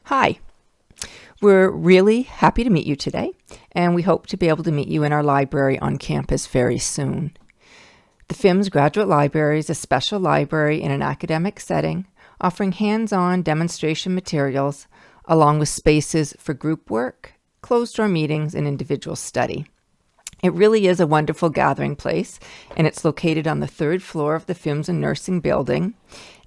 Hi, we're really happy to meet you today, and we hope to be able to meet you in our library on campus very soon. The Fims Graduate Library is a special library in an academic setting, offering hands-on demonstration materials, along with spaces for group work, closed-door meetings, and individual study. It really is a wonderful gathering place, and it's located on the third floor of the Fims and Nursing building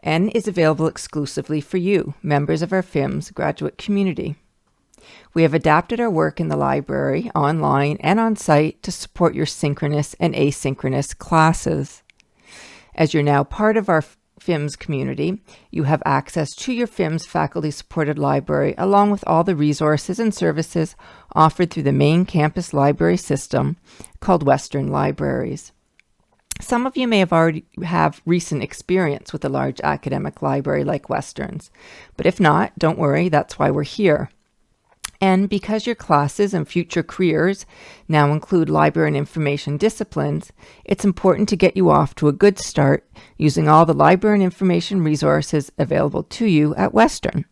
and is available exclusively for you, members of our Fims graduate community. We have adapted our work in the library, online and on site, to support your synchronous and asynchronous classes. As you're now part of our Fims community, you have access to your Fims faculty-supported library along with all the resources and services offered through the main campus library system called Western Libraries. Some of you may have already have recent experience with a large academic library like Western's, but if not, don't worry, that's why we're here. And because your classes and future careers now include library and information disciplines, it's important to get you off to a good start using all the library and information resources available to you at Western.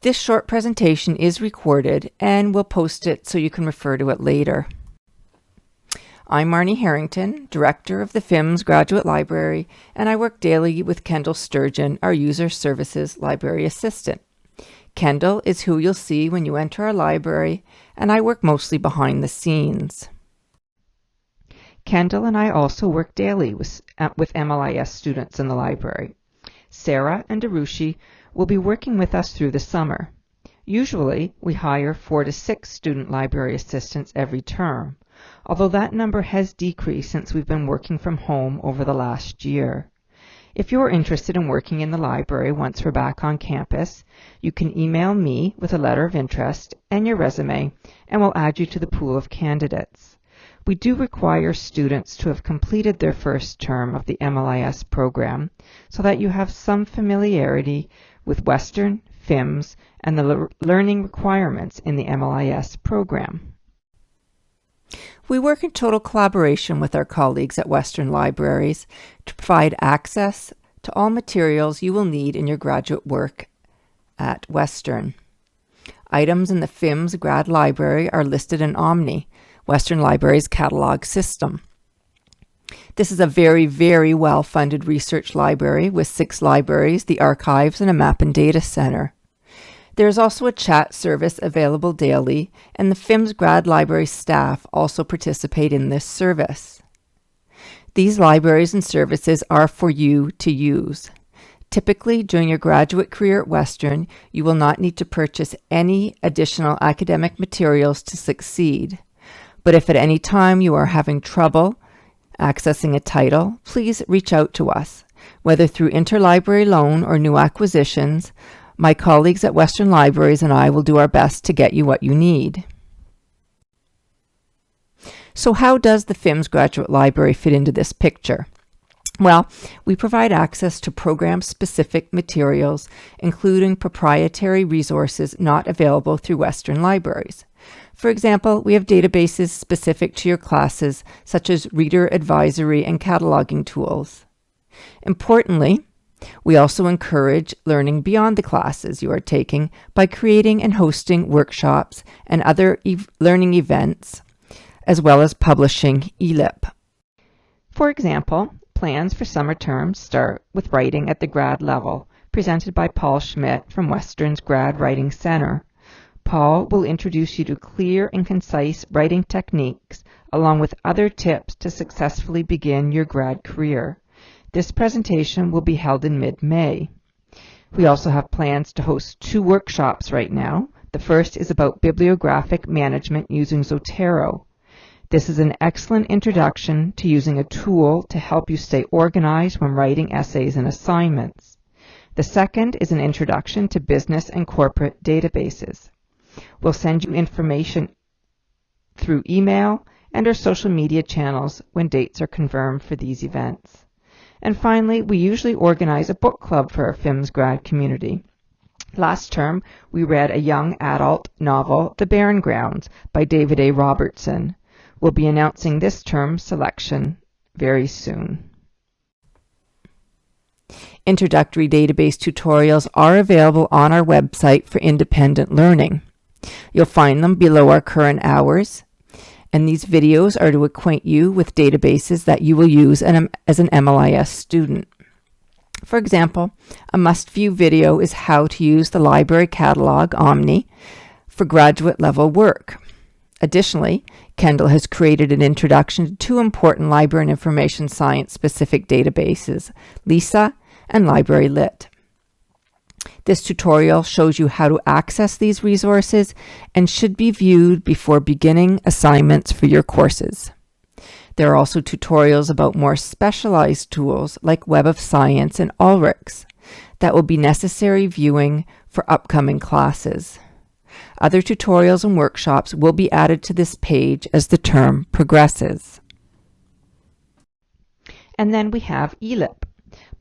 This short presentation is recorded and we'll post it so you can refer to it later. I'm Marnie Harrington, Director of the Fims Graduate Library, and I work daily with Kendall Sturgeon, our User Services Library Assistant. Kendall is who you'll see when you enter our library, and I work mostly behind the scenes. Kendall and I also work daily with MLIS students in the library. Sarah and Darushi will be working with us through the summer. Usually, we hire 4 to 6 student library assistants every term, although that number has decreased since we've been working from home over the last year. If you're interested in working in the library once we're back on campus, you can email me with a letter of interest and your resume, and we'll add you to the pool of candidates. We do require students to have completed their first term of the MLIS program so that you have some familiarity with Western, Fims, and the learning requirements in the MLIS program. We work in total collaboration with our colleagues at Western Libraries to provide access to all materials you will need in your graduate work at Western. Items in the Fims Grad Library are listed in Omni, Western Libraries catalog system. This is a very, very well-funded research library with 6 libraries, the archives, and a map and data center. There is also a chat service available daily, and the Fims Grad Library staff also participate in this service. These libraries and services are for you to use. Typically, during your graduate career at Western, you will not need to purchase any additional academic materials to succeed. But if at any time you are having trouble accessing a title, please reach out to us, whether through interlibrary loan or new acquisitions. My colleagues at Western Libraries and I will do our best to get you what you need. So how does the Fims Graduate Library fit into this picture? Well, we provide access to program-specific materials, including proprietary resources not available through Western Libraries. For example, we have databases specific to your classes, such as reader advisory and cataloging tools. Importantly, we also encourage learning beyond the classes you are taking by creating and hosting workshops and other learning events, as well as publishing eLip. For example, plans for summer terms start with writing at the grad level, presented by Paul Schmidt from Western's Grad Writing Center. Paul will introduce you to clear and concise writing techniques, along with other tips to successfully begin your grad career. This presentation will be held in mid-May. We also have plans to host 2 workshops right now. The first is about bibliographic management using Zotero. This is an excellent introduction to using a tool to help you stay organized when writing essays and assignments. The second is an introduction to business and corporate databases. We'll send you information through email and our social media channels when dates are confirmed for these events. And finally, we usually organize a book club for our Fims grad community. Last term, we read a young adult novel, The Barren Grounds, by David A. Robertson. We'll be announcing this term's selection very soon. Introductory database tutorials are available on our website for independent learning. You'll find them below our current hours, and these videos are to acquaint you with databases that you will use as an MLIS student. For example, a must-view video is how to use the library catalog, Omni, for graduate level work. Additionally, Kendall has created an introduction to two important library and information science specific databases, LISA and Library Lit. This tutorial shows you how to access these resources and should be viewed before beginning assignments for your courses. There are also tutorials about more specialized tools like Web of Science and Ulrichs that will be necessary viewing for upcoming classes. Other tutorials and workshops will be added to this page as the term progresses. And then we have ELIP,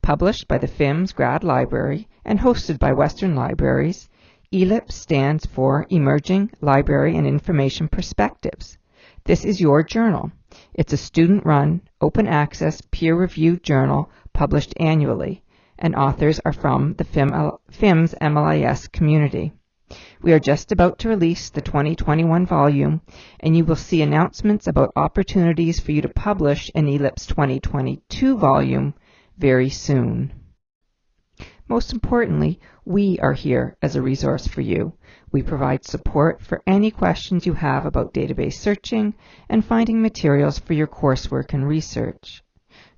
published by the Fims Grad Library and hosted by Western Libraries. ELIP stands for Emerging Library and Information Perspectives. This is your journal. It's a student-run, open-access, peer-reviewed journal published annually, and authors are from the Fims MLIS community. We are just about to release the 2021 volume, and you will see announcements about opportunities for you to publish in ELIP's 2022 volume very soon. Most importantly, we are here as a resource for you. We provide support for any questions you have about database searching and finding materials for your coursework and research.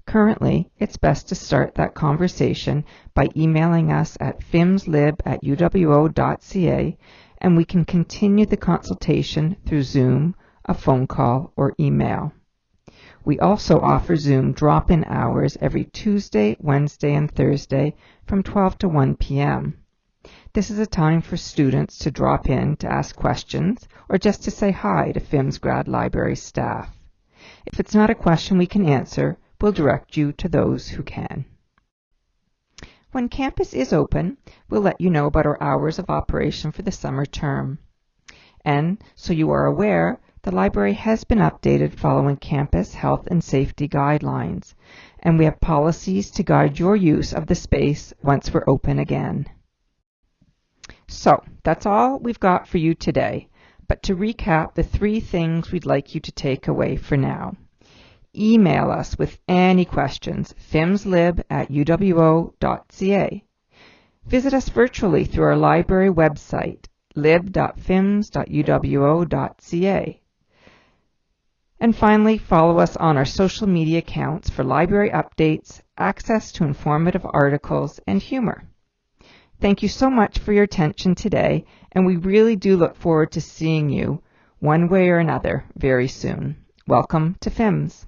Currently, it's best to start that conversation by emailing us at fimslib@uwo.ca, and we can continue the consultation through Zoom, a phone call, or email. We also offer Zoom drop-in hours every Tuesday, Wednesday, and Thursday from 12 to 1 p.m. This is a time for students to drop in to ask questions or just to say hi to Fims Grad Library staff. If it's not a question we can answer, we'll direct you to those who can. When campus is open, we'll let you know about our hours of operation for the summer term. And so you are aware, the library has been updated following campus health and safety guidelines, and we have policies to guide your use of the space once we're open again. So, that's all we've got for you today, but to recap the 3 things we'd like you to take away for now. Email us with any questions, fimslib@uwo.ca. Visit us virtually through our library website, lib.fims.uwo.ca. And finally, follow us on our social media accounts for library updates, access to informative articles, and humor. Thank you so much for your attention today, and we really do look forward to seeing you, one way or another, very soon. Welcome to Fims.